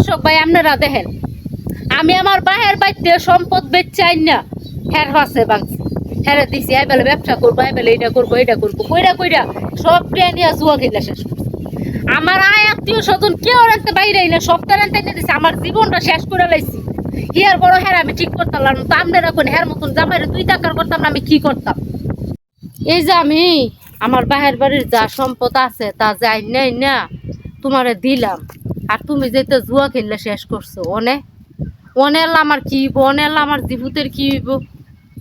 দর্শক ভাই আপনারা দেখেন, আমি আমার বাহের বাইতে সম্পদ বেচাই না, হ্যার হাসে বাংছি, হ্যাঁ দিছি, এই বেলে ব্যবসা করবো, এই বেলে এটা করবো কইরা কইরা সব নিয়ে জুয়া খেলা শেষ করছি। আমার আয় আত্মীয় স্বজন কেউ রাখতে বাইরে না, সবটা রাখতে দিছে, আমার জীবনটা শেষ করে লাইছি। হিয়ার বড় হ্যাঁ আমি ঠিক করতাম না, তো আপনারা কোন হ্যার মতন জামাইরে 2 টাকার করতাম না, আমি কি করতাম? এই যে আমি আমার বাহের বাড়ির যা সম্পদ আছে তা যাই নাই না তোমারে দিলাম, আর তুমি যেতে জুয়া খেললে শেষ করছো। অনেল আমার কি হইব, অনেল আমার জীবুতের কি হইব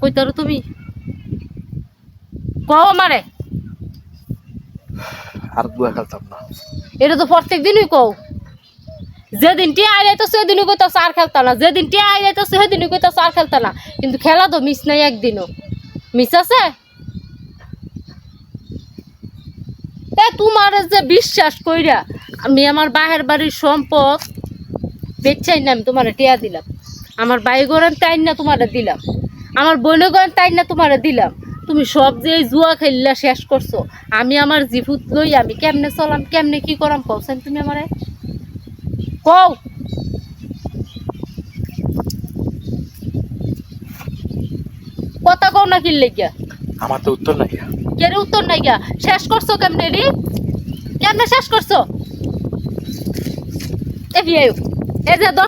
কইতারো তুমি কও আমারে। আর দুয়া খেলতাম না। এটা তো প্রত্যেক দিনই কও, যেদিন টিয়া আই যাইতো সেদিনই কইতাছ আর খেলতা না, যেদিন টিয়া আই যাইতো সেদিনই কইতাছ আর খেলতা না, কিন্তু খেলা তো মিস নাই, একদিনও মিস আছে? তোমার যে বিশ্বাস কইরা আমি আমার বাহের বাড়ির সম্পদ বেচাই না, আমি তোমার টিয়া দিলাম, আমার ভাই গরেন তাই না তোমার দিলাম, আমার বোন গরেন তাই না তোমার দিলাম, তুমি সব যে এই জুয়া খেললা শেষ করছো। আমি আমার জীবুত লই আমি কেমনে চলাম, কেমনে কি করাম কওছেন তুমি আমারে কও। কথা কও না কি লেগিয়া? আমার তো উত্তর নাই। কেন উত্তর নাই গা? শেষ করছো কেমনে রে, কেমনে শেষ করছো? এই যে